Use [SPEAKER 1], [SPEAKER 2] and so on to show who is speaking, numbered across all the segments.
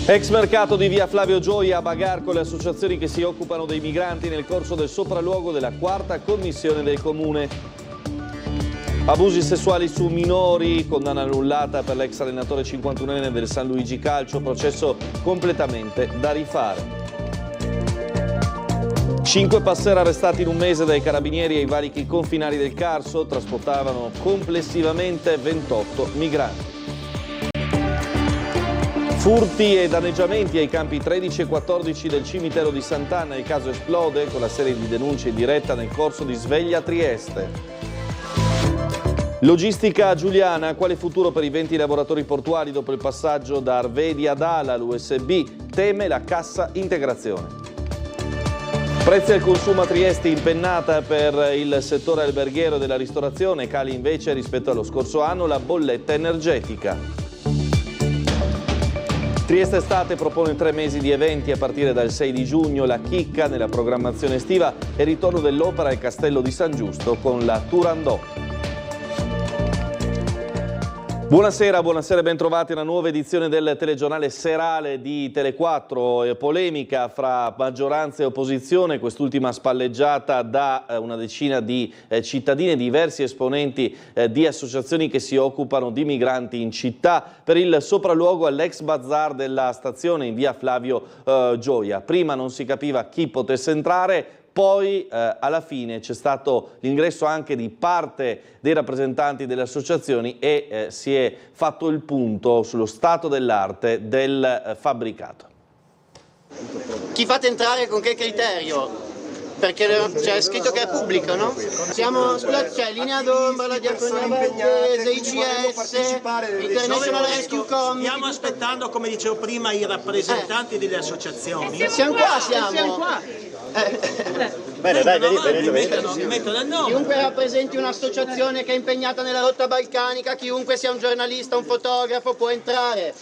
[SPEAKER 1] Ex mercato di via Flavio Gioia a bagarre con le associazioni che si occupano dei migranti nel corso del sopralluogo della 4ª commissione del comune. Abusi sessuali su minori, condanna annullata per l'ex allenatore 51enne del San Luigi Calcio, processo completamente da rifare. 5 passer arrestati in un mese dai carabinieri ai valichi confinari del Carso, trasportavano complessivamente 28 migranti. Furti e danneggiamenti ai campi 13 e 14 del cimitero di Sant'Anna. Il caso esplode con la serie di denunce in diretta nel corso di Sveglia Trieste. Logistica giuliana, quale futuro per i 20 lavoratori portuali dopo il passaggio da Arvedi ad Ala? L'USB teme la cassa integrazione. Prezzi al consumo a Trieste, impennata per il settore alberghiero e della ristorazione, cali invece rispetto allo scorso anno la bolletta energetica. Trieste Estate propone 3 mesi di eventi a partire dal 6 di giugno, la chicca nella programmazione estiva e il ritorno dell'opera al Castello di San Giusto con la Turandot. Buonasera e ben trovati a una nuova edizione del telegiornale serale di Tele4. Polemica fra maggioranza e opposizione, quest'ultima spalleggiata da una decina di cittadini e diversi esponenti di associazioni che si occupano di migranti in città per il sopralluogo all'ex bazar della stazione in via Flavio Gioia. Prima non si capiva chi potesse entrare. Poi alla fine c'è stato l'ingresso anche di parte dei rappresentanti delle associazioni e si è fatto il punto sullo stato dell'arte del fabbricato.
[SPEAKER 2] Chi fate entrare con che criterio? Perché c'è scritto che è pubblico, no? C'è Linea d'Ombra, la Diaconia Valdese, ICS, International Rescue Committee.
[SPEAKER 3] Stiamo aspettando, come dicevo prima, i rappresentanti delle associazioni.
[SPEAKER 2] Siamo qua.
[SPEAKER 3] Bene, dai, mettono il nome.
[SPEAKER 2] Chiunque rappresenti un'associazione che è impegnata nella rotta balcanica, chiunque sia un giornalista, un fotografo, può entrare.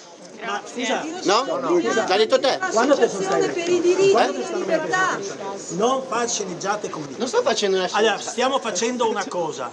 [SPEAKER 3] Ma scusa,
[SPEAKER 2] no? L'ha detto te?
[SPEAKER 3] Quando te
[SPEAKER 4] per i diritti e le libertà.
[SPEAKER 3] Non far sceneggiate con me.
[SPEAKER 2] Non sto facendo una sceneggiata.
[SPEAKER 3] Allora, stiamo facendo una cosa.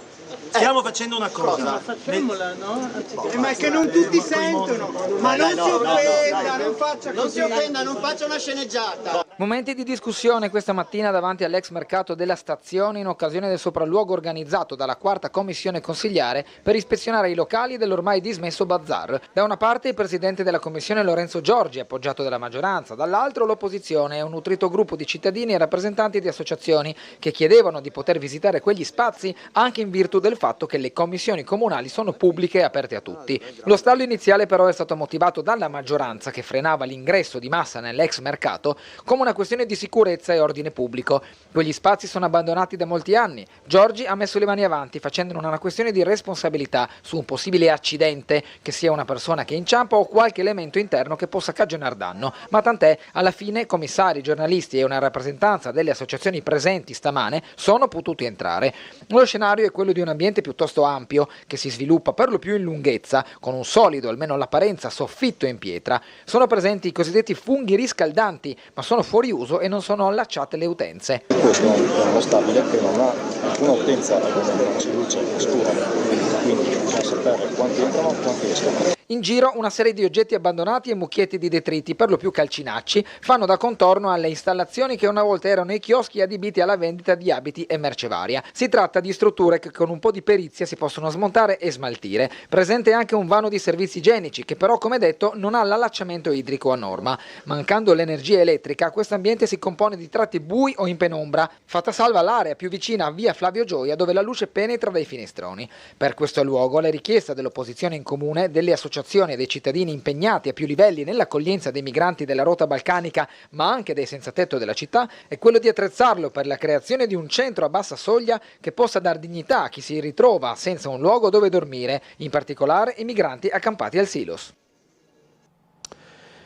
[SPEAKER 2] Facciamola,
[SPEAKER 5] no? Ma è che non tutti sentono. Ma non si offenda, non faccia così.
[SPEAKER 2] Non si offenda, non faccia una sceneggiata.
[SPEAKER 6] Momenti di discussione questa mattina davanti all'ex mercato della stazione in occasione del sopralluogo organizzato dalla 4ª commissione consigliare per ispezionare i locali dell'ormai dismesso bazar. Da una parte il presidente della commissione Lorenzo Giorgi, appoggiato dalla maggioranza, dall'altro l'opposizione e un nutrito gruppo di cittadini e rappresentanti di associazioni che chiedevano di poter visitare quegli spazi anche in virtù del fatto che le commissioni comunali sono pubbliche e aperte a tutti. Lo stallo iniziale però è stato motivato dalla maggioranza che frenava l'ingresso di massa nell'ex mercato come una questione di sicurezza e ordine pubblico. Quegli spazi sono abbandonati da molti anni. Giorgi ha messo le mani avanti facendone una questione di responsabilità su un possibile accidente, che sia una persona che inciampa o qualche elemento interno che possa cagionare danno. Ma tant'è, alla fine commissari, giornalisti e una rappresentanza delle associazioni presenti stamane sono potuti entrare. Lo scenario è quello di un ambiente piuttosto ampio che si sviluppa per lo più in lunghezza, con un solido, almeno all'apparenza, soffitto in pietra. Sono presenti i cosiddetti funghi riscaldanti, ma sono fuori uso e non sono allacciate le utenze.
[SPEAKER 7] Questo è uno stabile che non ha alcuna utenza che si luce scura, quindi bisogna sapere quanti entrano e quanti escono.
[SPEAKER 6] In giro una serie di oggetti abbandonati e mucchietti di detriti, per lo più calcinacci, fanno da contorno alle installazioni che una volta erano i chioschi adibiti alla vendita di abiti e merce varia. Si tratta di strutture che con un po' di perizia si possono smontare e smaltire. Presente anche un vano di servizi igienici che però, come detto, non ha l'allacciamento idrico a norma. Mancando l'energia elettrica, questo ambiente si compone di tratti bui o in penombra, fatta salva l'area più vicina a via Flavio Gioia dove la luce penetra dai finestroni. Per questo luogo la richiesta dell'opposizione in comune, delle associazioni e dei cittadini impegnati a più livelli nell'accoglienza dei migranti della rotta balcanica, ma anche dei senzatetto della città, è quello di attrezzarlo per la creazione di un centro a bassa soglia che possa dar dignità a chi si ritrova senza un luogo dove dormire, in particolare i migranti accampati al Silos.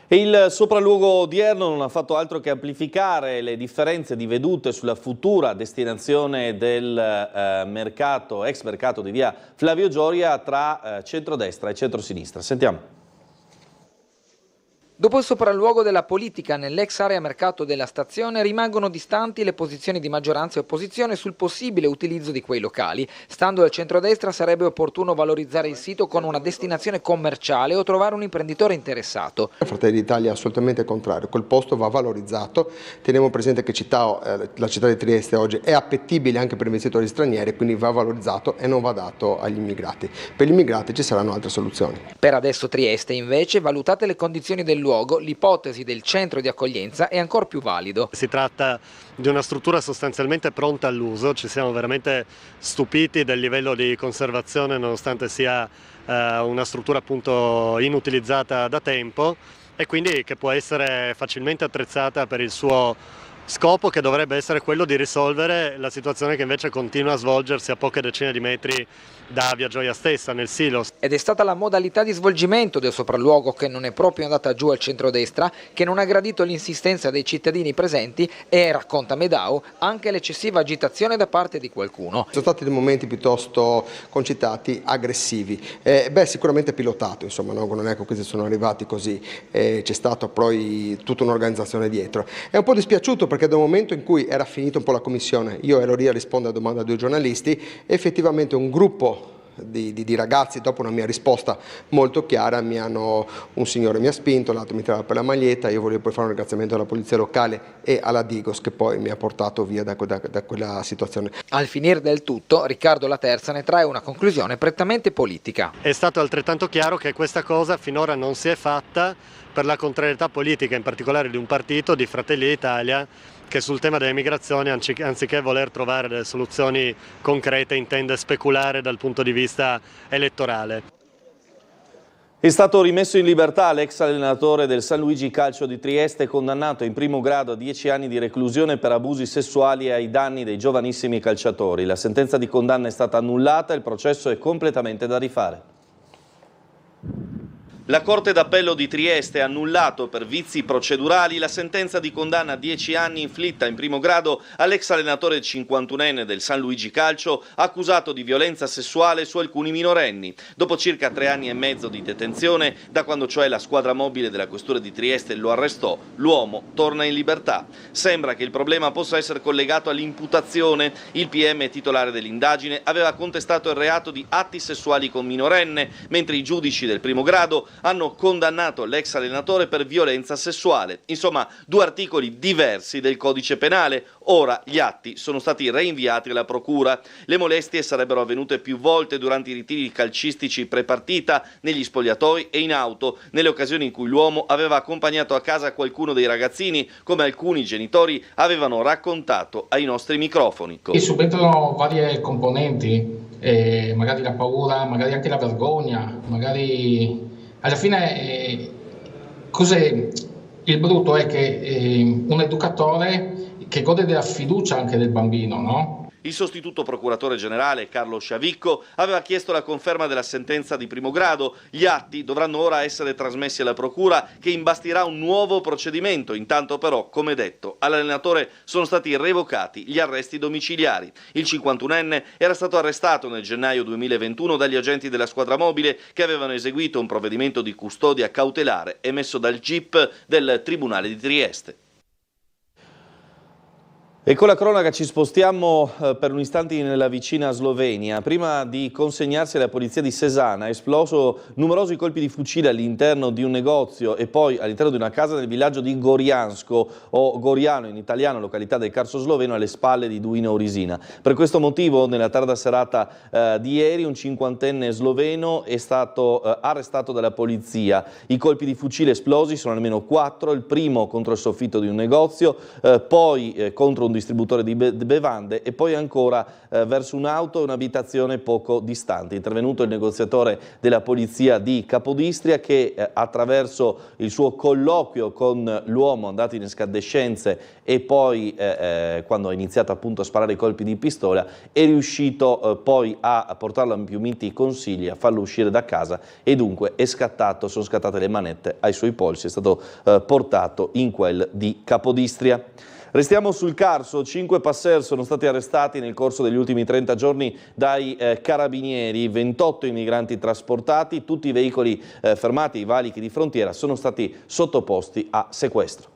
[SPEAKER 1] E il sopralluogo odierno non ha fatto altro che amplificare le differenze di vedute sulla futura destinazione del ex mercato di via Flavio Gioia tra centrodestra e centrosinistra. Sentiamo.
[SPEAKER 6] Dopo il sopralluogo della politica nell'ex area mercato della stazione, rimangono distanti le posizioni di maggioranza e opposizione sul possibile utilizzo di quei locali. Stando al centrodestra sarebbe opportuno valorizzare il sito con una destinazione commerciale o trovare un imprenditore interessato.
[SPEAKER 8] Fratelli d'Italia è assolutamente contrario, quel posto va valorizzato. Teniamo presente che la città di Trieste oggi è appetibile anche per investitori stranieri, quindi va valorizzato e non va dato agli immigrati. Per gli immigrati ci saranno altre soluzioni.
[SPEAKER 6] Per adesso Trieste invece, valutate le condizioni del luogo, l'ipotesi del centro di accoglienza è ancora più valido.
[SPEAKER 9] Si tratta di una struttura sostanzialmente pronta all'uso, ci siamo veramente stupiti del livello di conservazione nonostante sia una struttura appunto inutilizzata da tempo e quindi che può essere facilmente attrezzata per il suo scopo, che dovrebbe essere quello di risolvere la situazione che invece continua a svolgersi a poche decine di metri da Via Gioia stessa, nel silo.
[SPEAKER 6] Ed è stata la modalità di svolgimento del sopralluogo che non è proprio andata giù al centrodestra, che non ha gradito l'insistenza dei cittadini presenti e, racconta Medao, anche l'eccessiva agitazione da parte di qualcuno.
[SPEAKER 8] Sono stati dei momenti piuttosto concitati, aggressivi, sicuramente pilotato, insomma, no? Non è che questi sono arrivati così, c'è stata poi tutta un'organizzazione dietro. È un po' dispiaciuto perché dal momento in cui era finita un po' la commissione, io ero lì a rispondere a domanda a due giornalisti, effettivamente un gruppo di ragazzi, dopo una mia risposta molto chiara, un signore mi ha spinto, l'altro mi tirava per la maglietta, io volevo poi fare un ringraziamento alla polizia locale e alla Digos che poi mi ha portato via da quella situazione.
[SPEAKER 6] Al finire del tutto, Riccardo Laterza ne trae una conclusione prettamente politica.
[SPEAKER 9] È stato altrettanto chiaro che questa cosa finora non si è fatta per la contrarietà politica, in particolare di un partito, di Fratelli d'Italia, che sul tema dell'immigrazione, anziché voler trovare delle soluzioni concrete, intende speculare dal punto di vista elettorale.
[SPEAKER 1] È stato rimesso in libertà l'ex allenatore del San Luigi Calcio di Trieste, condannato in primo grado a 10 anni di reclusione per abusi sessuali ai danni dei giovanissimi calciatori. La sentenza di condanna è stata annullata e il processo è completamente da rifare. La Corte d'Appello di Trieste ha annullato per vizi procedurali la sentenza di condanna a 10 anni inflitta in primo grado all'ex allenatore 51enne del San Luigi Calcio accusato di violenza sessuale su alcuni minorenni. Dopo circa 3 anni e mezzo di detenzione, da quando cioè la squadra mobile della Questura di Trieste lo arrestò, l'uomo torna in libertà. Sembra che il problema possa essere collegato all'imputazione. Il PM titolare dell'indagine aveva contestato il reato di atti sessuali con minorenne, mentre i giudici del primo grado hanno condannato l'ex allenatore per violenza sessuale. Insomma, 2 articoli diversi del codice penale. Ora gli atti sono stati reinviati alla procura. Le molestie sarebbero avvenute più volte durante i ritiri calcistici prepartita, negli spogliatoi e in auto, nelle occasioni in cui l'uomo aveva accompagnato a casa qualcuno dei ragazzini, come alcuni genitori avevano raccontato ai nostri microfoni.
[SPEAKER 10] E subentrano varie componenti, magari la paura, magari anche la vergogna, magari alla fine il brutto è che un educatore che gode della fiducia anche del bambino, no?
[SPEAKER 1] Il sostituto procuratore generale Carlo Sciavicco aveva chiesto la conferma della sentenza di primo grado. Gli atti dovranno ora essere trasmessi alla procura, che imbastirà un nuovo procedimento. Intanto però, come detto, all'allenatore sono stati revocati gli arresti domiciliari. Il 51enne era stato arrestato nel gennaio 2021 dagli agenti della squadra mobile che avevano eseguito un provvedimento di custodia cautelare emesso dal GIP del Tribunale di Trieste. E con la cronaca ci spostiamo per un istante nella vicina Slovenia. Prima di consegnarsi alla polizia di Cesana, è esploso numerosi colpi di fucile all'interno di un negozio e poi all'interno di una casa nel villaggio di Goriansko, o Goriano in italiano, località del Carso sloveno, alle spalle di Duino Orisina. Per questo motivo, nella tarda serata di ieri, un 50enne sloveno è stato arrestato dalla polizia. I colpi di fucile esplosi sono almeno 4, il primo contro il soffitto di un negozio, poi contro un distributore di bevande e poi ancora verso un'auto e un'abitazione poco distante. È intervenuto il negoziatore della polizia di Capodistria che attraverso il suo colloquio con l'uomo andato in escandescenze e poi quando ha iniziato appunto a sparare i colpi di pistola è riuscito poi a portarlo a più miti consigli, a farlo uscire da casa e dunque sono scattate le manette ai suoi polsi, è stato portato in quel di Capodistria. Restiamo sul Carso, 5 passer sono stati arrestati nel corso degli ultimi 30 giorni dai carabinieri, 28 i migranti trasportati, tutti i veicoli fermati ai valichi di frontiera sono stati sottoposti a sequestro.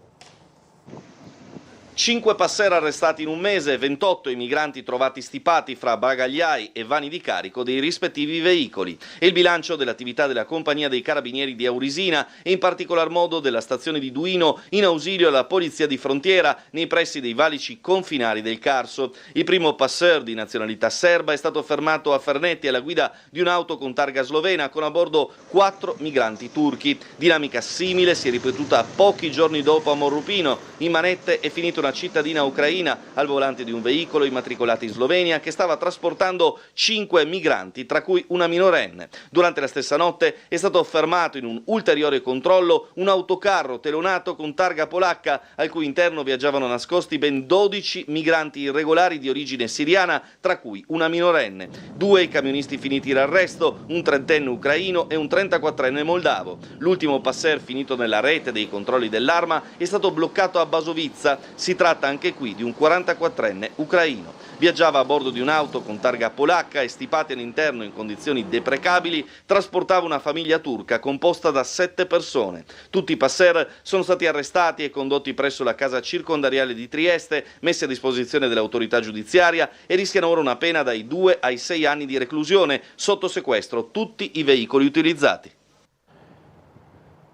[SPEAKER 1] 5 passer arrestati in un mese, 28 i migranti trovati stipati fra bagagliai e vani di carico dei rispettivi veicoli. È il bilancio dell'attività della compagnia dei carabinieri di Aurisina e in particolar modo della stazione di Duino in ausilio alla polizia di frontiera nei pressi dei valici confinari del Carso. Il primo passer di nazionalità serba è stato fermato a Fernetti alla guida di un'auto con targa slovena con a bordo 4 migranti turchi. Dinamica simile si è ripetuta pochi giorni dopo a Morrupino. In manette è finita una cittadina ucraina al volante di un veicolo immatricolata in Slovenia che stava trasportando 5 migranti, tra cui una minorenne. Durante la stessa notte è stato fermato in un ulteriore controllo un autocarro telonato con targa polacca al cui interno viaggiavano nascosti ben 12 migranti irregolari di origine siriana, tra cui una minorenne. 2 i camionisti finiti l'arresto, un 30enne ucraino e un 34enne moldavo. L'ultimo passer finito nella rete dei controlli dell'arma è stato bloccato a Basovizza. Si tratta anche qui di un 44enne ucraino. Viaggiava a bordo di un'auto con targa polacca e stipati all'interno in condizioni deprecabili, trasportava una famiglia turca composta da 7 persone. Tutti i passer sono stati arrestati e condotti presso la casa circondariale di Trieste, messi a disposizione dell'autorità giudiziaria e rischiano ora una pena dai 2 ai 6 anni di reclusione, sotto sequestro tutti i veicoli utilizzati.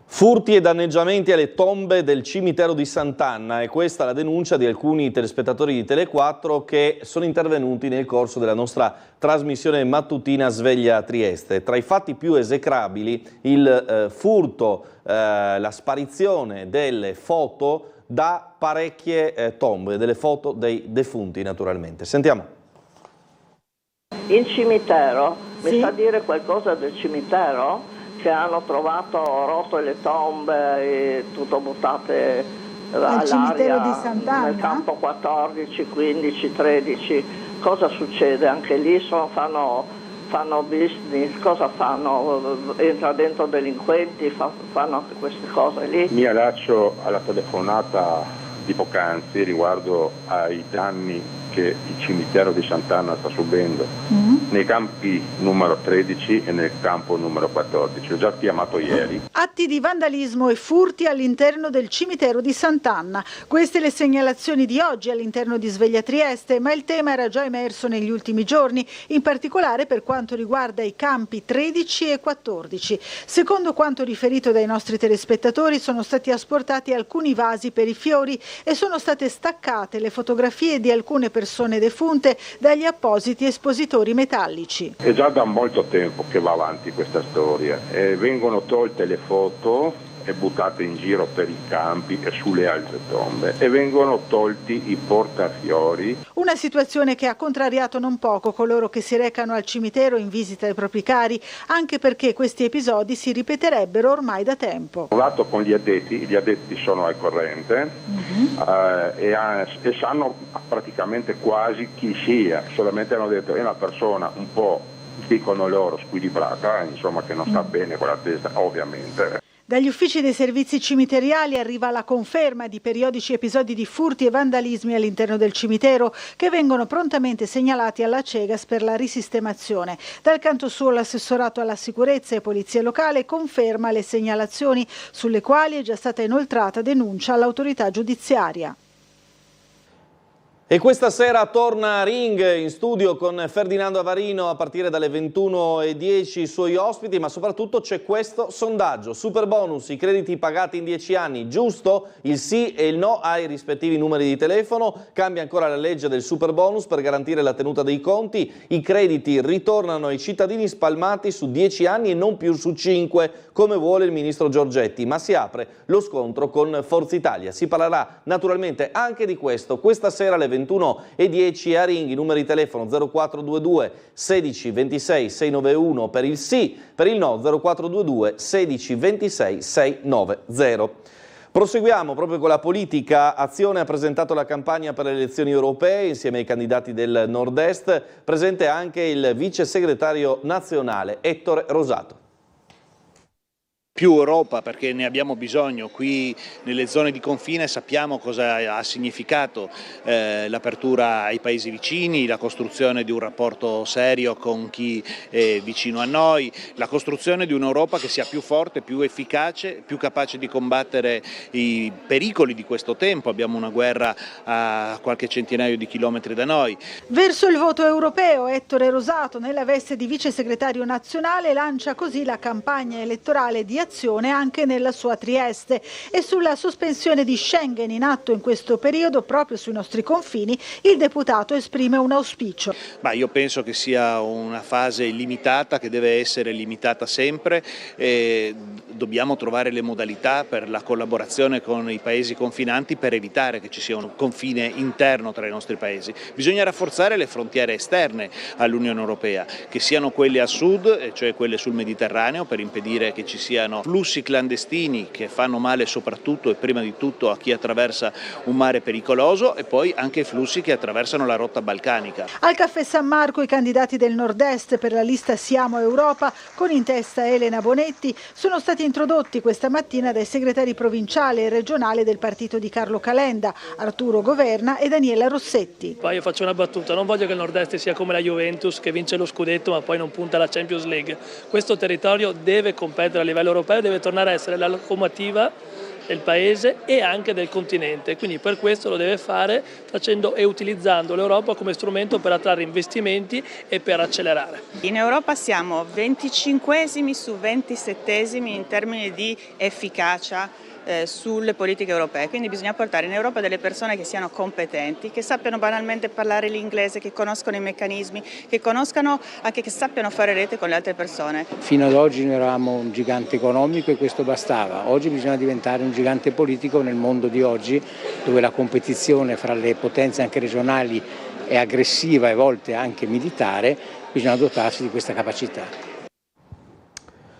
[SPEAKER 1] Furti e danneggiamenti alle tombe del cimitero di Sant'Anna, è questa la denuncia di alcuni telespettatori di Tele4 che sono intervenuti nel corso della nostra trasmissione mattutina Sveglia Trieste. Tra i fatti più esecrabili il furto, la sparizione delle foto da parecchie tombe, delle foto dei defunti naturalmente. Sentiamo.
[SPEAKER 11] Il cimitero, sì? Mi sa dire qualcosa del cimitero? Che hanno trovato rotto le tombe e tutto buttate all'aria nel campo 14, 15, 13. Cosa succede? Anche lì fanno business, cosa fanno? Entra dentro delinquenti, fanno anche queste cose lì.
[SPEAKER 12] Mi allaccio alla telefonata di poc'anzi riguardo ai danni che il cimitero di Sant'Anna sta subendo nei campi numero 13 e nel campo numero 14. Ho già chiamato ieri.
[SPEAKER 13] Atti di vandalismo e furti all'interno del cimitero di Sant'Anna. Queste le segnalazioni di oggi all'interno di Sveglia Trieste, ma il tema era già emerso negli ultimi giorni, in particolare per quanto riguarda i campi 13 e 14. Secondo quanto riferito dai nostri telespettatori, sono stati asportati alcuni vasi per i fiori e sono state staccate le fotografie di alcune persone defunte dagli appositi espositori metallici.
[SPEAKER 12] È già da molto tempo che va avanti questa storia e vengono tolte le foto e buttate in giro per i campi e sulle altre tombe e vengono tolti i portafiori.
[SPEAKER 13] Una situazione che ha contrariato non poco coloro che si recano al cimitero in visita ai propri cari, anche perché questi episodi si ripeterebbero ormai da tempo. Ho
[SPEAKER 12] parlato con gli addetti sono al corrente e sanno praticamente quasi chi sia, solamente hanno detto è una persona un po', dicono loro, squilibrata, insomma che non sta bene con la testa, ovviamente.
[SPEAKER 13] Dagli uffici dei servizi cimiteriali arriva la conferma di periodici episodi di furti e vandalismi all'interno del cimitero che vengono prontamente segnalati alla Cegas per la risistemazione. Dal canto suo l'assessorato alla sicurezza e polizia locale conferma le segnalazioni sulle quali è già stata inoltrata denuncia all'autorità giudiziaria.
[SPEAKER 1] E questa sera torna Ring in studio con Ferdinando Avarino a partire dalle 21:10 i suoi ospiti, ma soprattutto c'è questo sondaggio. Super bonus, i crediti pagati in 10 anni, giusto? Il sì e il no ai rispettivi numeri di telefono. Cambia ancora la legge del super bonus per garantire la tenuta dei conti. I crediti ritornano ai cittadini spalmati su 10 anni e non più su 5, come vuole il ministro Giorgetti, ma si apre lo scontro con Forza Italia. Si parlerà naturalmente anche di questo questa sera alle 21:10 a Ring, i numeri di telefono 0422 16 26 691 per il sì, per il no 0422 16 26 690. Proseguiamo proprio con la politica. Azione ha presentato la campagna per le elezioni europee insieme ai candidati del Nord-Est, presente anche il vice segretario nazionale Ettore Rosato.
[SPEAKER 14] più Europa, perché ne abbiamo bisogno. Qui nelle zone di confine sappiamo cosa ha significato l'apertura ai paesi vicini, la costruzione di un rapporto serio con chi è vicino a noi, la costruzione di un'Europa che sia più forte, più efficace, più capace di combattere i pericoli di questo tempo. Abbiamo una guerra a qualche centinaio di chilometri da noi.
[SPEAKER 13] Verso il voto europeo, Ettore Rosato, nella veste di vice segretario nazionale, lancia così la campagna elettorale di Azione anche nella sua Trieste, e sulla sospensione di Schengen in atto in questo periodo proprio sui nostri confini il deputato esprime un auspicio.
[SPEAKER 14] Ma io penso che sia una fase limitata, che deve essere limitata sempre, e dobbiamo trovare le modalità per la collaborazione con i paesi confinanti per evitare che ci sia un confine interno tra i nostri paesi. Bisogna rafforzare le frontiere esterne all'Unione Europea, che siano quelle a sud, cioè quelle sul Mediterraneo, per impedire che ci siano flussi clandestini che fanno male soprattutto e prima di tutto a chi attraversa un mare pericoloso, e poi anche i flussi che attraversano la rotta balcanica.
[SPEAKER 13] Al Caffè San Marco i candidati del Nord-Est per la lista Siamo Europa, con in testa Elena Bonetti, sono stati introdotti questa mattina dai segretari provinciale e regionale del partito di Carlo Calenda, Arturo Governa e Daniela Rossetti.
[SPEAKER 15] Poi io faccio una battuta, non voglio che il Nord-Est sia come la Juventus che vince lo scudetto ma poi non punta alla Champions League. Questo territorio deve competere a livello europeo, deve tornare a essere la locomotiva del paese e anche del continente, quindi per questo lo deve fare facendo e utilizzando l'Europa come strumento per attrarre investimenti e per accelerare.
[SPEAKER 16] In Europa siamo 25esimi su 27esimi in termini di efficacia sulle politiche europee, quindi bisogna portare in Europa delle persone che siano competenti, che sappiano banalmente parlare l'inglese, che conoscano i meccanismi, che conoscano anche che sappiano fare rete con le altre persone.
[SPEAKER 17] Fino ad oggi noi eravamo un gigante economico e questo bastava, oggi bisogna diventare un gigante politico nel mondo di oggi, dove la competizione fra le potenze anche regionali è aggressiva e a volte anche militare, bisogna dotarsi di questa capacità.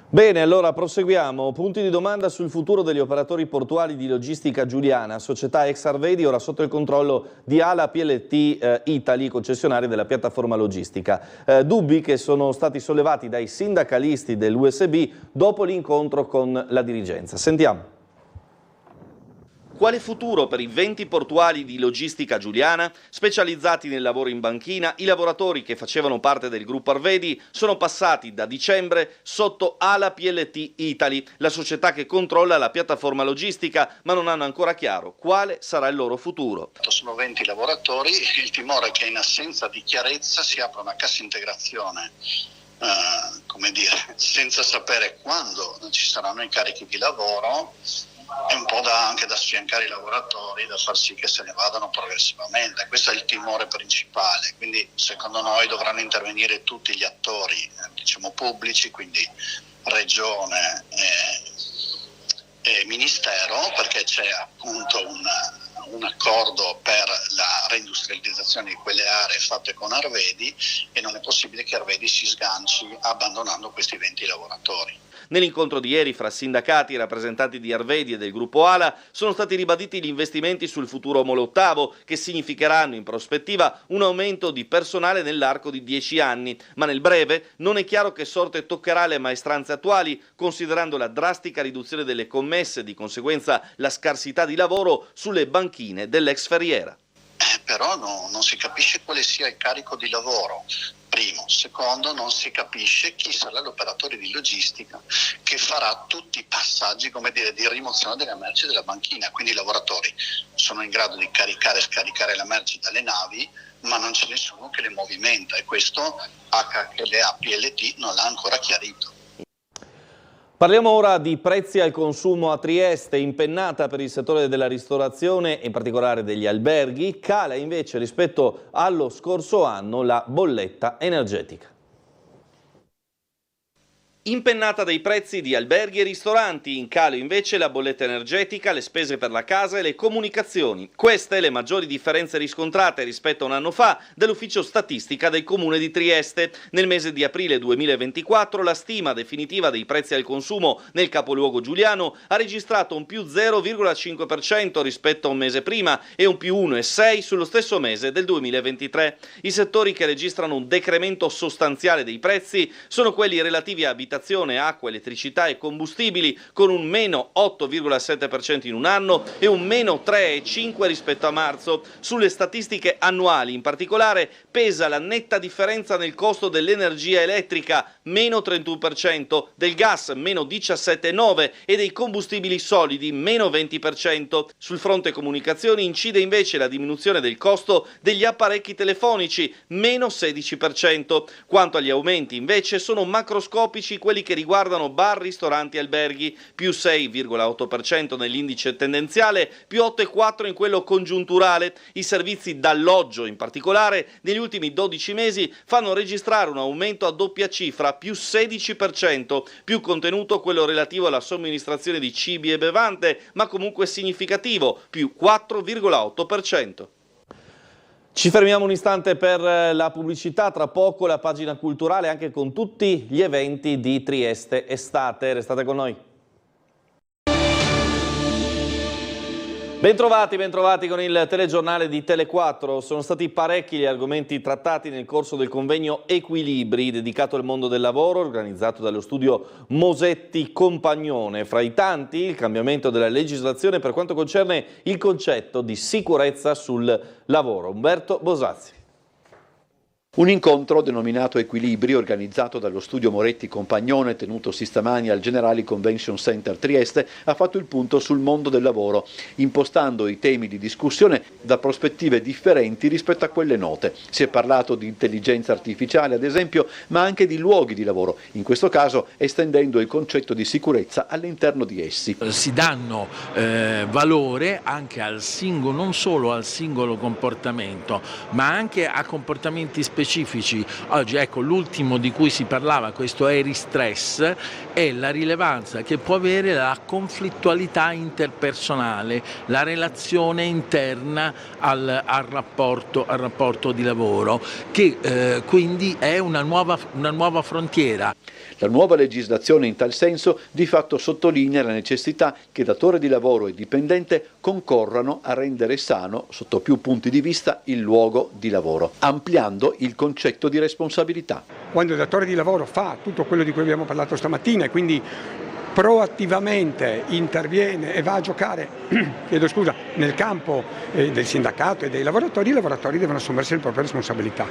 [SPEAKER 1] Bene, allora proseguiamo. Punti di domanda sul futuro degli operatori portuali di Logistica Giuliana, società ex Arvedi, ora sotto il controllo di ALA PLT Italy, concessionaria della piattaforma logistica. Dubbi che sono stati sollevati dai sindacalisti dell'USB dopo l'incontro con la dirigenza. Sentiamo. Quale futuro per i 20 portuali di Logistica Giuliana? Specializzati nel lavoro in banchina, i lavoratori che facevano parte del gruppo Arvedi sono passati da dicembre sotto ALA PLT Italy, la società che controlla la piattaforma logistica, ma non hanno ancora chiaro quale sarà il loro futuro.
[SPEAKER 18] Sono 20 lavoratori, il timore è che in assenza di chiarezza si apra una cassa integrazione, come dire, senza sapere quando ci saranno i carichi di lavoro. È un po' anche da sfiancare i lavoratori, da far sì che se ne vadano progressivamente. Questo è il timore principale, quindi secondo noi dovranno intervenire tutti gli attori diciamo pubblici, quindi regione e ministero, perché c'è appunto un accordo per la reindustrializzazione di quelle aree fatte con Arvedi e non è possibile che Arvedi si sganci abbandonando questi 20 lavoratori.
[SPEAKER 1] Nell'incontro di ieri fra sindacati e rappresentanti di Arvedi e del gruppo ALA sono stati ribaditi gli investimenti sul futuro Molo Ottavo, che significheranno in prospettiva un aumento di personale nell'arco di 10 anni, ma nel breve non è chiaro che sorte toccherà le maestranze attuali, considerando la drastica riduzione delle commesse e di conseguenza la scarsità di lavoro sulle banchine dell'ex Ferriera.
[SPEAKER 18] Però non si capisce quale sia il carico di lavoro. Primo. Secondo, non si capisce chi sarà l'operatore di logistica che farà tutti i passaggi, come dire, di rimozione delle merci della banchina. Quindi i lavoratori sono in grado di caricare e scaricare le merci dalle navi, ma non c'è nessuno che le movimenta, e questo HLA PLT non l'ha ancora chiarito.
[SPEAKER 1] Parliamo ora di prezzi al consumo a Trieste, impennata per il settore della ristorazione e in particolare degli alberghi, cala invece rispetto allo scorso anno la bolletta energetica. Impennata dei prezzi di alberghi e ristoranti, in calo invece la bolletta energetica, le spese per la casa e le comunicazioni. Queste le maggiori differenze riscontrate rispetto a un anno fa dall'ufficio statistica del comune di Trieste. Nel mese di aprile 2024 la stima definitiva dei prezzi al consumo nel capoluogo giuliano ha registrato un più 0,5% rispetto a un mese prima e un più 1,6% sullo stesso mese del 2023. I settori che registrano un decremento sostanziale dei prezzi sono quelli relativi a abitazioni, alimentazione, acqua, elettricità e combustibili con un meno 8,7% in un anno e un meno 3,5% rispetto a marzo. Sulle statistiche annuali in particolare pesa la netta differenza nel costo dell'energia elettrica, meno 31%, del gas meno 17,9% e dei combustibili solidi meno 20%. Sul fronte comunicazioni incide invece la diminuzione del costo degli apparecchi telefonici, meno 16%. Quanto agli aumenti invece sono macroscopici quelli che riguardano bar, ristoranti e alberghi, più 6,8% nell'indice tendenziale, più 8,4% in quello congiunturale. I servizi d'alloggio in particolare negli ultimi 12 mesi fanno registrare un aumento a doppia cifra, più 16%, più contenuto quello relativo alla somministrazione di cibi e bevande, ma comunque significativo, più 4,8%. Ci fermiamo un istante per la pubblicità, tra poco la pagina culturale anche con tutti gli eventi di Trieste Estate. Restate con noi. Bentrovati con il telegiornale di Tele4. Sono stati parecchi gli argomenti trattati nel corso del convegno Equilibri dedicato al mondo del lavoro organizzato dallo studio Mosetti Compagnone. Fra i tanti il cambiamento della legislazione per quanto concerne il concetto di sicurezza sul lavoro. Umberto Bosazzi.
[SPEAKER 19] Un incontro denominato Equilibri, organizzato dallo studio Moretti Compagnone, tenutosi stamani al Generali Convention Center Trieste, ha fatto il punto sul mondo del lavoro, impostando i temi di discussione da prospettive differenti rispetto a quelle note. Si è parlato di intelligenza artificiale, ad esempio, ma anche di luoghi di lavoro, in questo caso estendendo il concetto di sicurezza all'interno di essi.
[SPEAKER 20] Si danno valore anche al singolo, non solo al singolo comportamento, ma anche a comportamenti specifici. Oggi ecco l'ultimo di cui si parlava, questo eristress, è la rilevanza che può avere la conflittualità interpersonale, la relazione interna al rapporto di lavoro, che quindi è una nuova frontiera.
[SPEAKER 19] La nuova legislazione in tal senso di fatto sottolinea la necessità che datore di lavoro e dipendente concorrano a rendere sano, sotto più punti di vista, il luogo di lavoro, ampliando il concetto di responsabilità.
[SPEAKER 21] Quando il datore di lavoro fa tutto quello di cui abbiamo parlato stamattina e quindi proattivamente interviene e va a giocare nel campo del sindacato e dei lavoratori, i lavoratori devono assumersi le proprie responsabilità.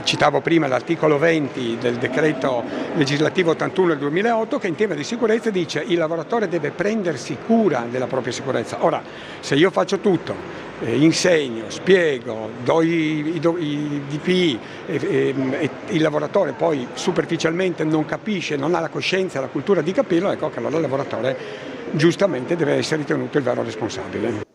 [SPEAKER 21] Citavo prima l'articolo 20 del decreto legislativo 81 del 2008 che in tema di sicurezza dice il lavoratore deve prendersi cura della propria sicurezza. Ora, se io faccio tutto, insegno, spiego, do i DPI e il lavoratore poi superficialmente non capisce, non ha la coscienza, la cultura di capirlo, ecco che allora il lavoratore giustamente deve essere ritenuto il vero responsabile.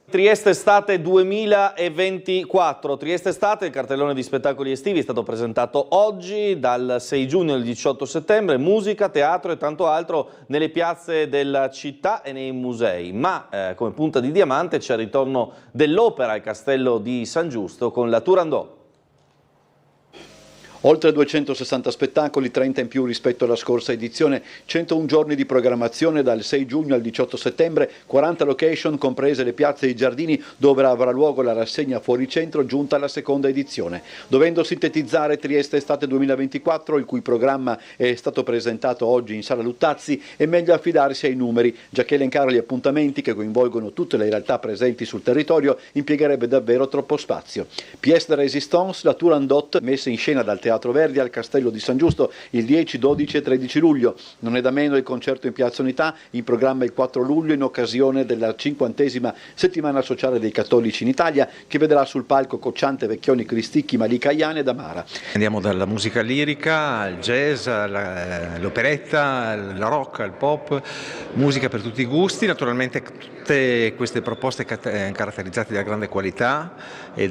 [SPEAKER 1] Trieste Estate 2024. Trieste Estate, il cartellone di spettacoli estivi è stato presentato oggi dal 6 giugno al 18 settembre, musica, teatro e tanto altro nelle piazze della città e nei musei. Ma come punta di diamante c'è il ritorno dell'opera al Castello di San Giusto con la Turandot.
[SPEAKER 19] Oltre 260 spettacoli, 30 in più rispetto alla scorsa edizione, 101 giorni di programmazione dal 6 giugno al 18 settembre, 40 location comprese le piazze e i giardini dove avrà luogo la rassegna fuori centro giunta alla seconda edizione. Dovendo sintetizzare Trieste Estate 2024, il cui programma è stato presentato oggi in Sala Luttazzi, è meglio affidarsi ai numeri, già che elencare gli appuntamenti che coinvolgono tutte le realtà presenti sul territorio impiegherebbe davvero troppo spazio. Pièce de résistance, la Turandot, messa in scena dal Teatro Verdi al Castello di San Giusto il 10, 12 e 13 luglio. Non è da meno il concerto in Piazza Unità, in programma il 4 luglio in occasione della 50ª settimana sociale dei cattolici in Italia, che vedrà sul palco Cocciante, Vecchioni, Cristicchi, Malicaiane ed Amara.
[SPEAKER 22] Andiamo dalla musica lirica al jazz, all'operetta, al rock, al pop, musica per tutti i gusti, naturalmente tutte queste proposte caratterizzate da grande qualità e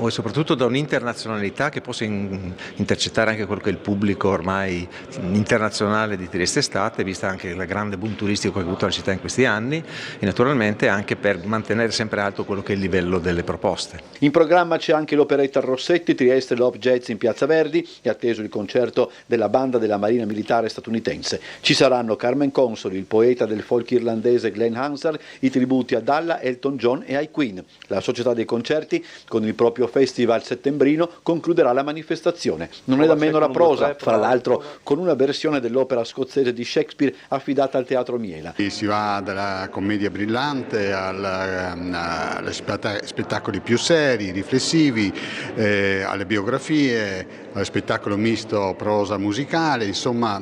[SPEAKER 22] soprattutto da un'internazionalità che possa intercettare anche quello che è il pubblico ormai internazionale di Trieste Estate, vista anche il grande boom turistico che ha avuto la città in questi anni e naturalmente anche per mantenere sempre alto quello che è il livello delle proposte.
[SPEAKER 19] In programma c'è anche l'operetta Rossetti, Trieste Love Jazz in Piazza Verdi, è atteso il concerto della banda della Marina Militare statunitense. Ci saranno Carmen Consoli, il poeta del folk irlandese Glenn Hansard, i tributi a Dalla, Elton John e ai Queen. La società dei concerti, con il proprio festival settembrino, concluderà la la manifestazione. Non è da meno la prosa, fra l'altro con una versione dell'opera scozzese di Shakespeare affidata al Teatro Miela.
[SPEAKER 3] Si va dalla commedia brillante agli spettacoli più seri, riflessivi, alle biografie, allo spettacolo misto prosa musicale, insomma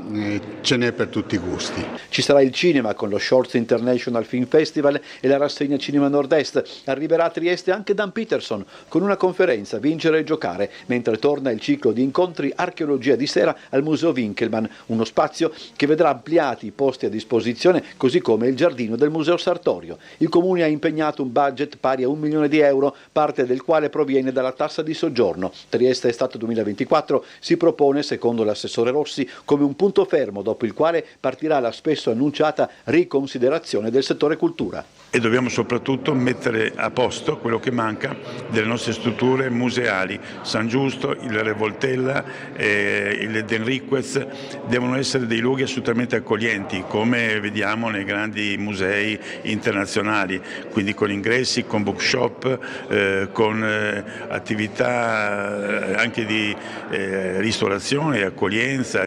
[SPEAKER 3] ce n'è per tutti i gusti.
[SPEAKER 19] Ci sarà il cinema con lo Shorts International Film Festival e la rassegna Cinema Nord-Est. Arriverà a Trieste anche Dan Peterson con una conferenza Vincere e giocare, mentre torna il ciclo di incontri Archeologia di sera al Museo Winkelmann, uno spazio che vedrà ampliati i posti a disposizione, così come il giardino del Museo Sartorio. Il Comune ha impegnato un budget pari a €1 milione, parte del quale proviene dalla tassa di soggiorno. Trieste Estate 2024 si propone, secondo l'assessore Rossi, come un punto fermo dopo il quale partirà la spesso annunciata riconsiderazione del settore cultura.
[SPEAKER 4] E dobbiamo soprattutto mettere a posto quello che manca delle nostre strutture museali. San Giusto, il Revoltella, il D'Enriquez devono essere dei luoghi assolutamente accoglienti, come vediamo nei grandi musei internazionali, quindi con ingressi, con bookshop, con attività anche di ristorazione e accoglienza.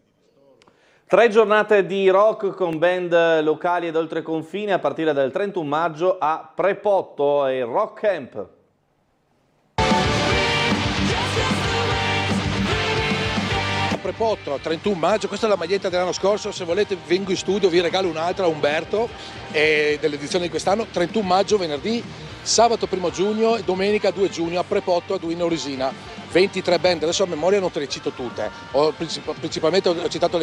[SPEAKER 1] 3 giornate di rock con band locali ed oltreconfine a partire dal 31 maggio a Prepotto e Rock Camp.
[SPEAKER 23] Prepotto, 31 maggio, questa è la maglietta dell'anno scorso, se volete vengo in studio, vi regalo un'altra, Umberto, dell'edizione di quest'anno, 31 maggio, venerdì, sabato 1 giugno e domenica 2 giugno a Prepotto a Duino Orisina. 23 band, adesso a memoria non te le cito tutte, principalmente ho citato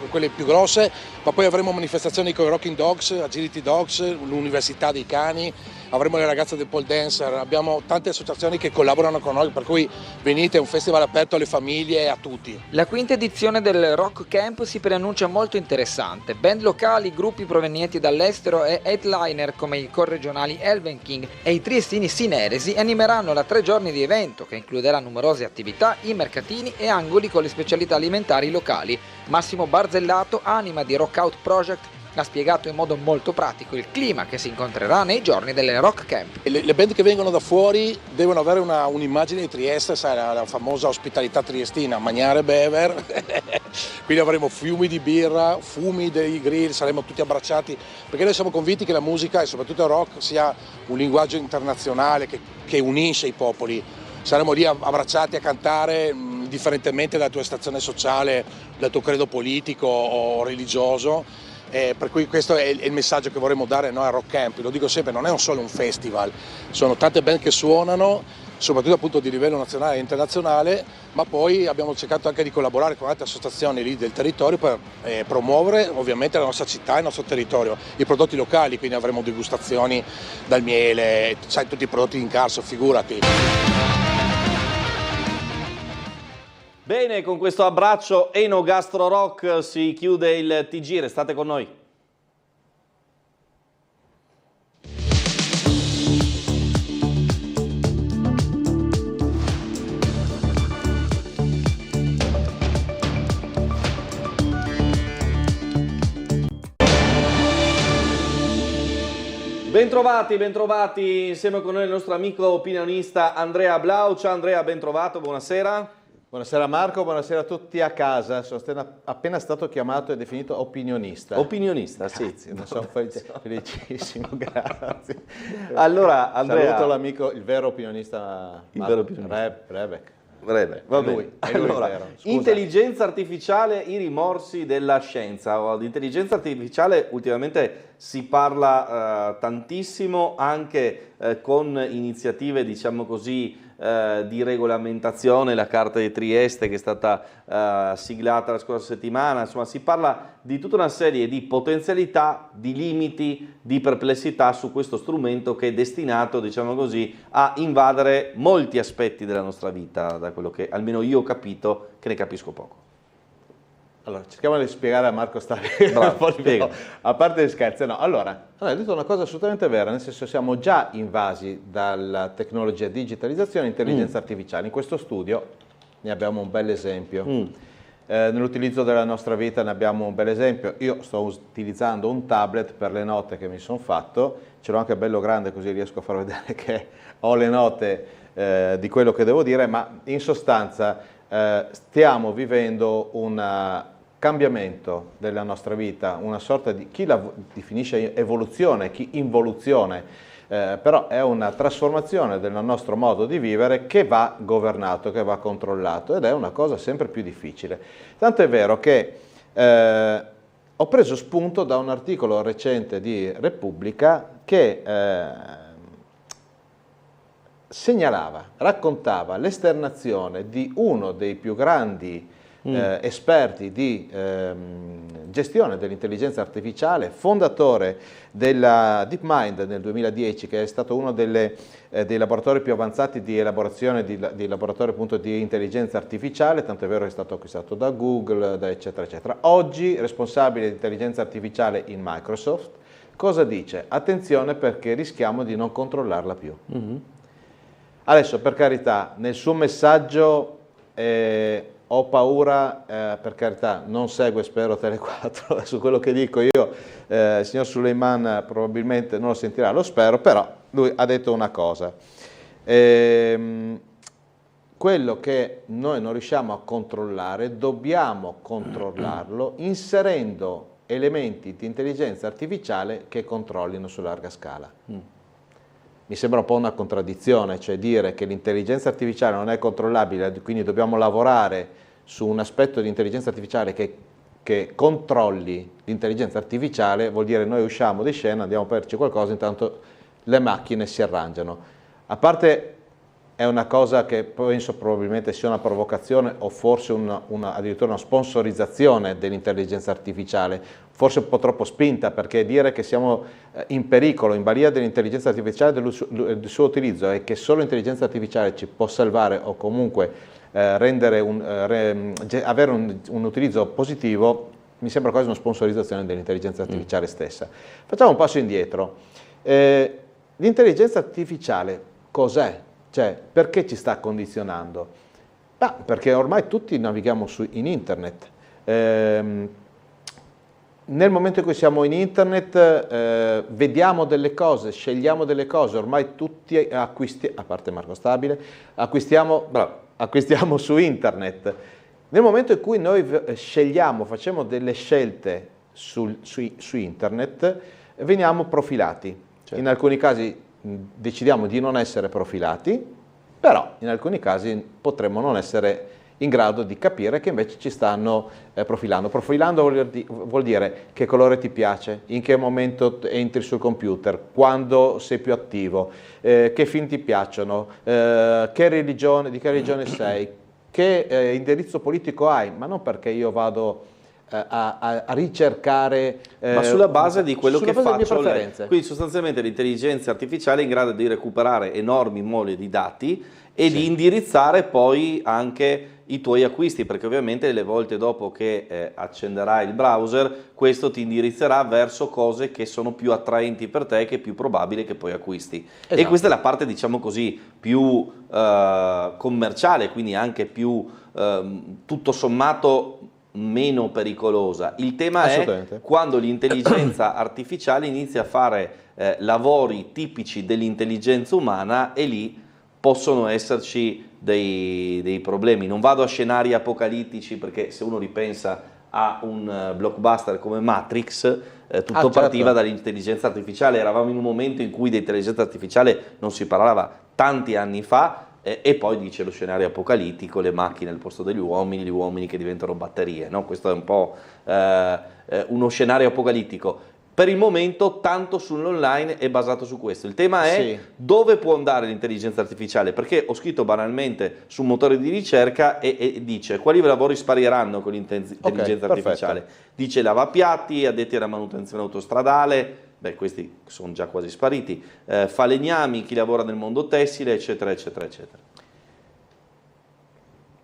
[SPEAKER 23] quelle più grosse, ma poi avremo manifestazioni con i Rocking Dogs, Agility Dogs, l'Università dei Cani, avremo le ragazze del pole dancer, abbiamo tante associazioni che collaborano con noi, per cui venite, è un festival aperto alle famiglie e a tutti.
[SPEAKER 6] La quinta edizione del Rock Camp si preannuncia molto interessante, band locali, gruppi provenienti dall'estero e headliner come i corregionali Elven King e i triestini Sineresi animeranno la 3 giorni di evento che includerà numerose attività, i mercatini e angoli con le specialità alimentari locali. Massimo Barzellato, anima di Rock Out Project, ha spiegato in modo molto pratico il clima che si incontrerà nei giorni del Rock Camp.
[SPEAKER 23] Le band che vengono da fuori devono avere un'immagine di Trieste, sai, la famosa ospitalità triestina, mangiare e bever, quindi avremo fiumi di birra, fumi dei grill, saremo tutti abbracciati, perché noi siamo convinti che la musica e soprattutto il rock sia un linguaggio internazionale che unisce i popoli. Saremo lì abbracciati a cantare differentemente dalla tua stazione sociale, dal tuo credo politico o religioso. Per cui questo è il messaggio che vorremmo dare noi a Rock Camp. Lo dico sempre, non è solo un festival, sono tante band che suonano, soprattutto appunto di livello nazionale e internazionale, ma poi abbiamo cercato anche di collaborare con altre associazioni lì del territorio per promuovere ovviamente la nostra città e il nostro territorio, i prodotti locali, quindi avremo degustazioni dal miele, sai, tutti i prodotti in Carso, figurati.
[SPEAKER 1] Bene, con questo abbraccio Enogastro Rock si chiude il TG, restate con noi. Bentrovati, insieme con noi il nostro amico opinionista Andrea Blau. Ciao Andrea, ben trovato, buonasera.
[SPEAKER 24] Buonasera Marco, buonasera a tutti a casa. Sono appena stato chiamato e definito opinionista.
[SPEAKER 1] Opinionista, sì.
[SPEAKER 24] Ne sono felicissimo, grazie.
[SPEAKER 1] Allora, Andrea...
[SPEAKER 24] Saluto l'amico, il vero opinionista, Rebec.
[SPEAKER 1] Va bene. Allora, intelligenza artificiale, i rimorsi della scienza. Di intelligenza artificiale ultimamente si parla tantissimo, anche con iniziative, diciamo così, di regolamentazione, la Carta di Trieste che è stata siglata la scorsa settimana. Insomma, si parla di tutta una serie di potenzialità, di limiti, di perplessità su questo strumento che è destinato, diciamo così, a invadere molti aspetti della nostra vita, da quello che almeno io ho capito, che ne capisco poco.
[SPEAKER 24] Allora, cerchiamo di spiegare a Marco a parte gli scherzi. No, allora, hai detto una cosa assolutamente vera, nel senso siamo già invasi dalla tecnologia, digitalizzazione e intelligenza artificiale. In questo studio ne abbiamo un bel esempio. Nell'utilizzo della nostra vita ne abbiamo un bel esempio. Io sto utilizzando un tablet per le note che mi sono fatto, ce l'ho anche bello grande così riesco a far vedere che ho le note di quello che devo dire, ma in sostanza stiamo vivendo un cambiamento della nostra vita, una sorta di, chi la definisce evoluzione, chi involuzione, però è una trasformazione del nostro modo di vivere che va governato, che va controllato, ed è una cosa sempre più difficile. Tanto è vero che ho preso spunto da un articolo recente di Repubblica che segnalava, raccontava l'esternazione di uno dei più grandi esperti di gestione dell'intelligenza artificiale, fondatore della DeepMind nel 2010, che è stato uno dei laboratori più avanzati di elaborazione di laboratori appunto di intelligenza artificiale, tanto è vero che è stato acquistato da Google, da eccetera eccetera. Oggi responsabile di intelligenza artificiale in Microsoft. Cosa dice? Attenzione, perché rischiamo di non controllarla più. Adesso, per carità, nel suo messaggio ho paura, per carità, non segue, spero, Tele4 su quello che dico io, il signor Suleiman probabilmente non lo sentirà, lo spero, però lui ha detto una cosa. Quello che noi non riusciamo a controllare, dobbiamo controllarlo inserendo elementi di intelligenza artificiale che controllino su larga scala. Mi sembra un po' una contraddizione, cioè dire che l'intelligenza artificiale non è controllabile, quindi dobbiamo lavorare su un aspetto di intelligenza artificiale che controlli l'intelligenza artificiale, vuol dire noi usciamo di scena, andiamo a perderci qualcosa, intanto le macchine si arrangiano. A parte è una cosa che penso probabilmente sia una provocazione o forse addirittura una sponsorizzazione dell'intelligenza artificiale, forse un po' troppo spinta, perché dire che siamo in pericolo, in balia dell'intelligenza artificiale, del suo utilizzo, e che solo l'intelligenza artificiale ci può salvare o comunque avere un utilizzo positivo, mi sembra quasi una sponsorizzazione dell'intelligenza artificiale stessa. Facciamo un passo indietro. L'intelligenza artificiale cos'è? Cioè, perché ci sta condizionando? Perché ormai tutti navighiamo in internet. Nel momento in cui siamo in internet vediamo delle cose, scegliamo delle cose, ormai tutti acquistiamo, a parte Marco Stabile, acquistiamo su internet. Nel momento in cui noi scegliamo, facciamo delle scelte su internet, veniamo profilati. Certo. In alcuni casi decidiamo di non essere profilati, però in alcuni casi potremmo non essere in grado di capire che invece ci stanno profilando. Profilando vuol dire che colore ti piace, in che momento entri sul computer, quando sei più attivo, che film ti piacciono, di che religione sei, che indirizzo politico hai, ma non perché io vado a ricercare
[SPEAKER 1] ma sulla base di quello che faccio
[SPEAKER 24] lei.
[SPEAKER 1] Quindi sostanzialmente l'intelligenza artificiale è in grado di recuperare enormi mole di dati e di indirizzare poi anche i tuoi acquisti, perché ovviamente le volte dopo che accenderai il browser, questo ti indirizzerà verso cose che sono più attraenti per te, che è più probabile che poi acquisti. Esatto. E questa è la parte, diciamo così, più commerciale, quindi anche più tutto sommato meno pericolosa. Il tema è quando l'intelligenza artificiale inizia a fare lavori tipici dell'intelligenza umana, e lì possono esserci dei problemi. Non vado a scenari apocalittici, perché se uno ripensa a un blockbuster come Matrix, tutto partiva dall'intelligenza artificiale. Eravamo in un momento in cui di intelligenza artificiale non si parlava tanti anni fa, e poi dice lo scenario apocalittico, le macchine al posto degli uomini, gli uomini che diventano batterie, no? Questo è un po' uno scenario apocalittico. Per il momento tanto sull'online è basato su questo. Il tema è dove può andare l'intelligenza artificiale, perché ho scritto banalmente su un motore di ricerca e dice quali lavori spariranno con l'intelligenza artificiale. Dice lavapiatti, addetti alla manutenzione autostradale, questi sono già quasi spariti, falegnami, chi lavora nel mondo tessile, eccetera, eccetera, eccetera.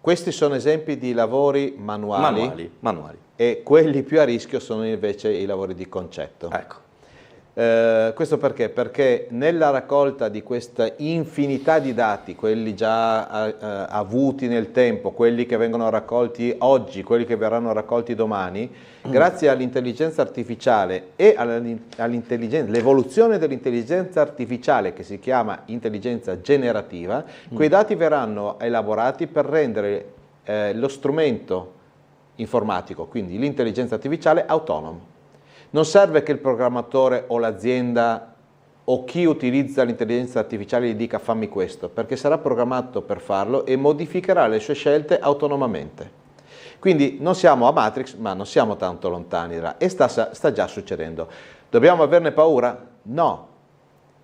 [SPEAKER 24] Questi sono esempi di lavori manuali. E quelli più a rischio sono invece i lavori di concetto.
[SPEAKER 1] Ecco.
[SPEAKER 24] Questo perché? Perché nella raccolta di questa infinità di dati, quelli già avuti nel tempo, quelli che vengono raccolti oggi, quelli che verranno raccolti domani, grazie all'intelligenza artificiale e all'evoluzione dell'intelligenza artificiale, che si chiama intelligenza generativa, quei dati verranno elaborati per rendere lo strumento informatico, quindi l'intelligenza artificiale, autonomo. Non serve che il programmatore o l'azienda o chi utilizza l'intelligenza artificiale gli dica fammi questo, perché sarà programmato per farlo e modificherà le sue scelte autonomamente. Quindi non siamo a Matrix, ma non siamo tanto lontani e sta già succedendo. Dobbiamo averne paura? No,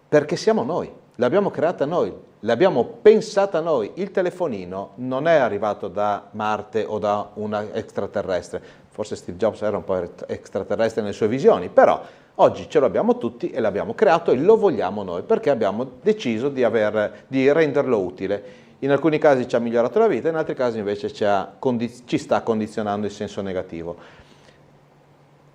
[SPEAKER 24] perché siamo noi, l'abbiamo creata noi, l'abbiamo pensata noi. Il telefonino non è arrivato da Marte o da una extraterrestre, forse Steve Jobs era un po' extraterrestre nelle sue visioni, però oggi ce l'abbiamo tutti e l'abbiamo creato e lo vogliamo noi, perché abbiamo deciso di renderlo utile. In alcuni casi ci ha migliorato la vita, in altri casi invece ci sta condizionando in senso negativo.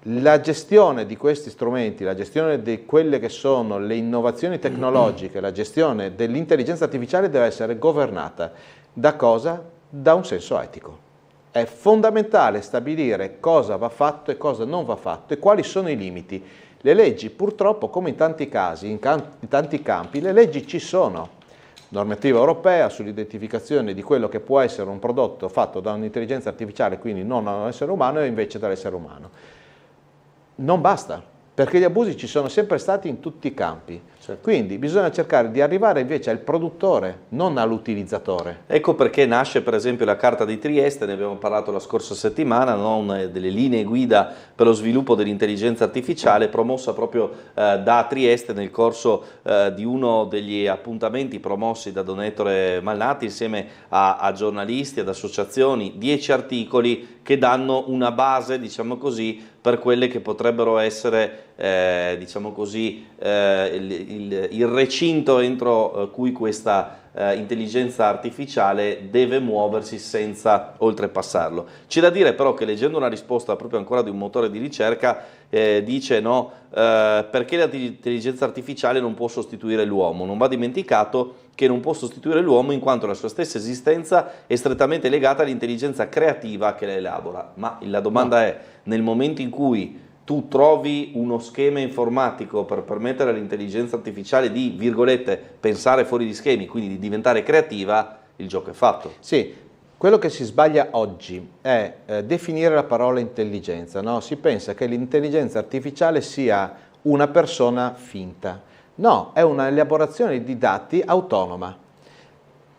[SPEAKER 24] La gestione di questi strumenti, la gestione di quelle che sono le innovazioni tecnologiche, la gestione dell'intelligenza artificiale deve essere governata. Da cosa? Da un senso etico. È fondamentale stabilire cosa va fatto e cosa non va fatto e quali sono i limiti. Le leggi, purtroppo, come in tanti casi, in tanti campi, le leggi ci sono. Normativa europea sull'identificazione di quello che può essere un prodotto fatto da un'intelligenza artificiale, quindi non da un essere umano, e invece dall'essere umano. Non basta, perché gli abusi ci sono sempre stati in tutti i campi. Certo. Quindi bisogna cercare di arrivare invece al produttore, non all'utilizzatore.
[SPEAKER 1] Ecco perché nasce per esempio la Carta di Trieste, ne abbiamo parlato la scorsa settimana, delle linee guida per lo sviluppo dell'intelligenza artificiale, promossa proprio da Trieste nel corso di uno degli appuntamenti promossi da Don Ettore Malnati insieme a giornalisti, ad associazioni, 10 articoli che danno una base, diciamo così, per quelle che potrebbero essere diciamo così, il recinto entro cui questa intelligenza artificiale deve muoversi senza oltrepassarlo. C'è da dire però che, leggendo una risposta proprio ancora di un motore di ricerca, dice no, perché l'intelligenza artificiale non può sostituire l'uomo. Non va dimenticato che non può sostituire l'uomo in quanto la sua stessa esistenza è strettamente legata all'intelligenza creativa che la elabora. Ma la domanda è, nel momento in cui tu trovi uno schema informatico per permettere all'intelligenza artificiale di, virgolette, pensare fuori gli schemi, quindi di diventare creativa, il gioco è fatto.
[SPEAKER 24] Sì, quello che si sbaglia oggi è definire la parola intelligenza, no? Si pensa che l'intelligenza artificiale sia una persona finta. No, è una elaborazione di dati autonoma.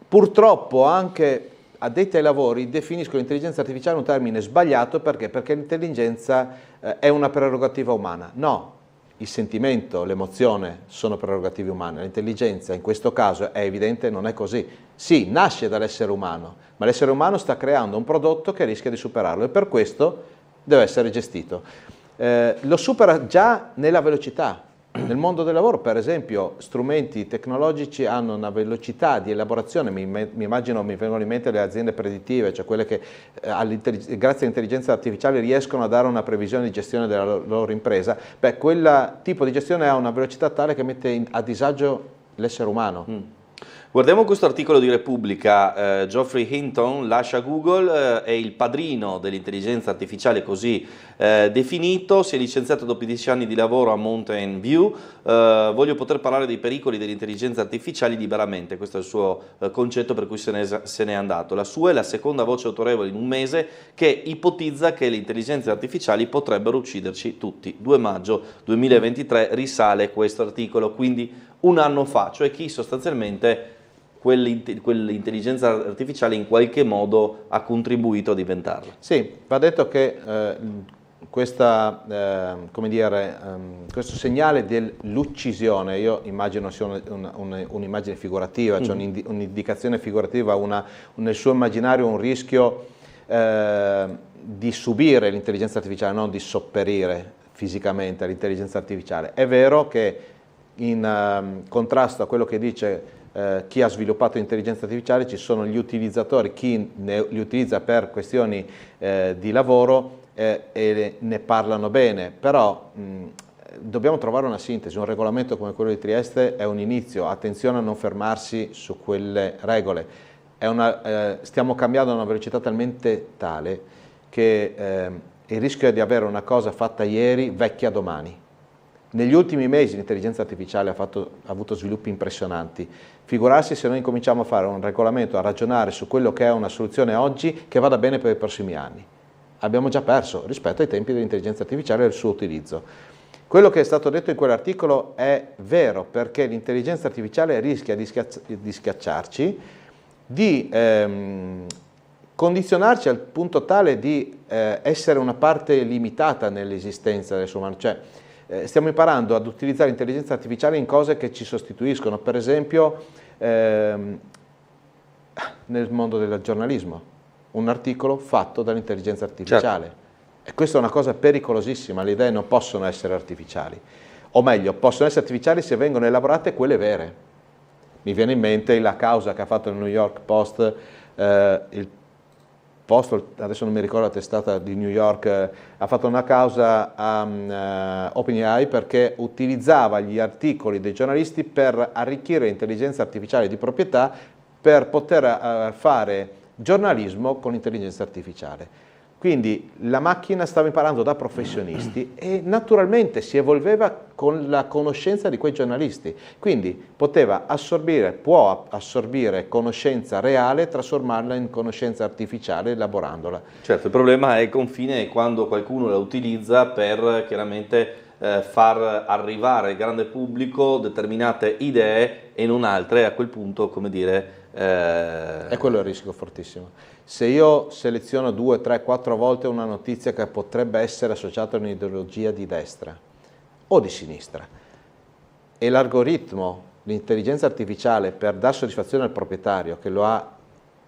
[SPEAKER 24] Purtroppo anche addetti ai lavori definiscono l'intelligenza artificiale un termine sbagliato perché l'intelligenza è una prerogativa umana. No, il sentimento, l'emozione sono prerogative umane, l'intelligenza in questo caso è evidente, non è così. Sì, nasce dall'essere umano, ma l'essere umano sta creando un prodotto che rischia di superarlo e per questo deve essere gestito. Lo supera già nella velocità. Nel mondo del lavoro, per esempio, strumenti tecnologici hanno una velocità di elaborazione, mi vengono in mente le aziende predittive, cioè quelle che grazie all'intelligenza artificiale riescono a dare una previsione di gestione della loro impresa. Beh, quel tipo di gestione ha una velocità tale che mette a disagio l'essere umano.
[SPEAKER 1] Guardiamo questo articolo di Repubblica. Geoffrey Hinton lascia Google, è il padrino dell'intelligenza artificiale così definito, si è licenziato dopo 10 anni di lavoro a Mountain View. Voglio poter parlare dei pericoli dell'intelligenza artificiale liberamente, questo è il suo concetto per cui se ne è andato. La sua è la seconda voce autorevole in un mese che ipotizza che le intelligenze artificiali potrebbero ucciderci tutti. 2 maggio 2023 risale questo articolo, quindi un anno fa, cioè chi sostanzialmente quell'intelligenza artificiale in qualche modo ha contribuito a diventarla.
[SPEAKER 24] Sì, va detto che questo segnale dell'uccisione, io immagino sia un'immagine figurativa, cioè un'indicazione figurativa, nel suo immaginario un rischio di subire l'intelligenza artificiale, non di sopperire fisicamente all'intelligenza artificiale. È vero che in contrasto a quello che dice chi ha sviluppato l'intelligenza artificiale ci sono gli utilizzatori, chi li utilizza per questioni di lavoro e ne parlano bene, però dobbiamo trovare una sintesi. Un regolamento come quello di Trieste è un inizio, attenzione a non fermarsi su quelle regole. Stiamo cambiando a una velocità talmente tale che il rischio è di avere una cosa fatta ieri vecchia domani. Negli ultimi mesi l'intelligenza artificiale ha avuto sviluppi impressionanti. Figurarsi se noi incominciamo a fare un regolamento, a ragionare su quello che è una soluzione oggi che vada bene per i prossimi anni. Abbiamo già perso rispetto ai tempi dell'intelligenza artificiale e del suo utilizzo. Quello che è stato detto in quell'articolo è vero, perché l'intelligenza artificiale rischia di schiacciarci, di condizionarci al punto tale di essere una parte limitata nell'esistenza dell'essere umano. Cioè, stiamo imparando ad utilizzare l'intelligenza artificiale in cose che ci sostituiscono, per esempio nel mondo del giornalismo, un articolo fatto dall'intelligenza artificiale. Certo. E questa è una cosa pericolosissima, le idee non possono essere artificiali, o meglio, possono essere artificiali se vengono elaborate quelle vere. Mi viene in mente la causa che ha fatto il New York Post, il Post, adesso non mi ricordo la testata di New York, ha fatto una causa a OpenAI perché utilizzava gli articoli dei giornalisti per arricchire l'intelligenza artificiale di proprietà per poter fare giornalismo con l'intelligenza artificiale. Quindi la macchina stava imparando da professionisti e naturalmente si evolveva con la conoscenza di quei giornalisti. Quindi può assorbire conoscenza reale e trasformarla in conoscenza artificiale elaborandola.
[SPEAKER 1] Certo, il problema è il confine quando qualcuno la utilizza per chiaramente far arrivare al grande pubblico determinate idee e non altre, a quel punto, come dire...
[SPEAKER 24] E quello è il rischio fortissimo. Se io seleziono 2, 3, 4 volte una notizia che potrebbe essere associata a un'ideologia di destra o di sinistra e l'algoritmo, l'intelligenza artificiale, per dar soddisfazione al proprietario che lo ha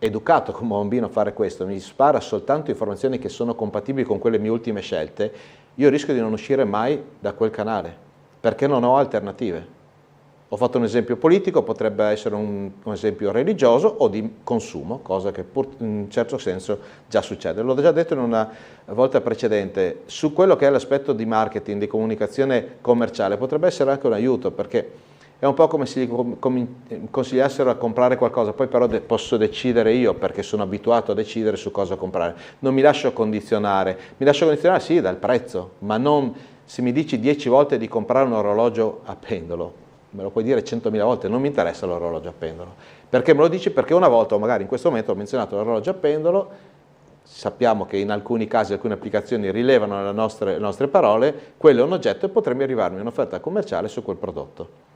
[SPEAKER 24] educato come bambino a fare questo, mi spara soltanto informazioni che sono compatibili con quelle mie ultime scelte, io rischio di non uscire mai da quel canale perché non ho alternative. Ho fatto un esempio politico, potrebbe essere un esempio religioso o di consumo, cosa che in un certo senso già succede. L'ho già detto in una volta precedente, su quello che è l'aspetto di marketing, di comunicazione commerciale, potrebbe essere anche un aiuto, perché è un po' come se gli consigliassero a comprare qualcosa, poi però posso decidere io, perché sono abituato a decidere su cosa comprare. Non mi lascio condizionare, sì dal prezzo, ma non se mi dici 10 volte di comprare un orologio a pendolo. Me lo puoi dire 100.000 volte, non mi interessa l'orologio a pendolo. Perché me lo dici? Perché una volta, o magari in questo momento, ho menzionato l'orologio a pendolo, sappiamo che in alcuni casi, alcune applicazioni rilevano le nostre parole, quello è un oggetto e potremmo arrivarmi un'offerta commerciale su quel prodotto.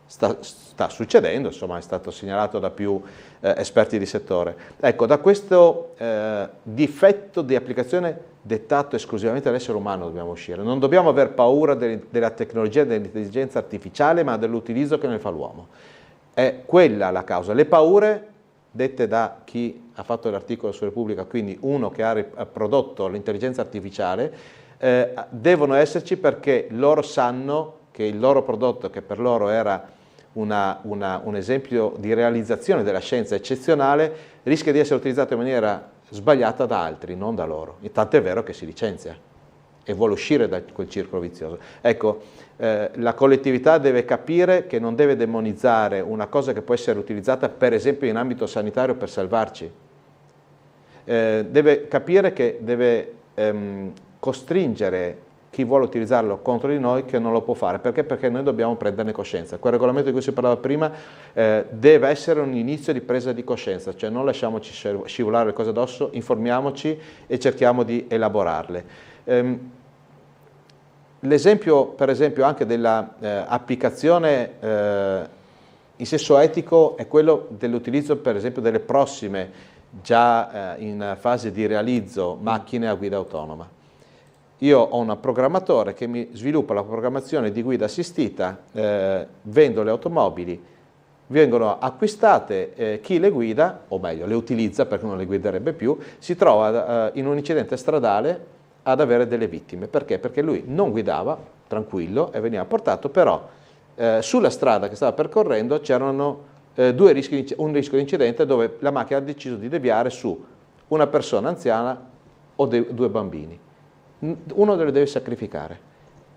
[SPEAKER 24] Sta succedendo, insomma, è stato segnalato da più esperti di settore. Ecco, da questo difetto di applicazione dettato esclusivamente dall'essere umano dobbiamo uscire. Non dobbiamo aver paura della tecnologia e dell'intelligenza artificiale, ma dell'utilizzo che ne fa l'uomo. È quella la causa. Le paure, dette da chi ha fatto l'articolo su Repubblica, quindi uno che ha prodotto l'intelligenza artificiale, devono esserci perché loro sanno che il loro prodotto, che per loro era un esempio di realizzazione della scienza eccezionale, rischia di essere utilizzato in maniera sbagliata da altri, non da loro. E tanto è vero che si licenzia e vuole uscire da quel circolo vizioso. Ecco, la collettività deve capire che non deve demonizzare una cosa che può essere utilizzata per esempio in ambito sanitario per salvarci. Deve capire che deve costringere chi vuole utilizzarlo contro di noi che non lo può fare. Perché? Perché noi dobbiamo prenderne coscienza. Quel regolamento di cui si parlava prima deve essere un inizio di presa di coscienza, cioè non lasciamoci scivolare le cose addosso, informiamoci e cerchiamo di elaborarle. L'esempio, per esempio, anche dell'applicazione in senso etico è quello dell'utilizzo, per esempio, delle prossime, già in fase di realizzo, macchine a guida autonoma. Io ho un programmatore che mi sviluppa la programmazione di guida assistita, vendo le automobili, vengono acquistate, chi le guida, o meglio le utilizza perché non le guiderebbe più, si trova in un incidente stradale ad avere delle vittime. Perché? Perché lui non guidava, tranquillo, e veniva portato, però sulla strada che stava percorrendo c'erano un rischio di incidente dove la macchina ha deciso di deviare su una persona anziana o due bambini. Uno le deve sacrificare.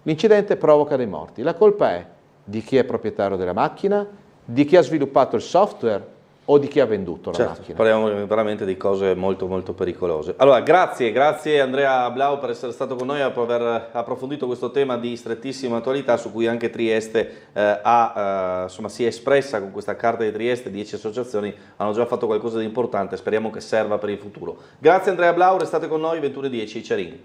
[SPEAKER 24] L'incidente provoca dei morti. La colpa è di chi è proprietario della macchina, di chi ha sviluppato il software o di chi ha venduto la macchina.
[SPEAKER 1] Parliamo veramente di cose molto molto pericolose. Allora, grazie Andrea Blau per essere stato con noi e per aver approfondito questo tema di strettissima attualità su cui anche Trieste si è espressa con questa carta di Trieste. 10 associazioni hanno già fatto qualcosa di importante, speriamo che serva per il futuro. Grazie Andrea Blau, restate con noi, 21:10, Cerin.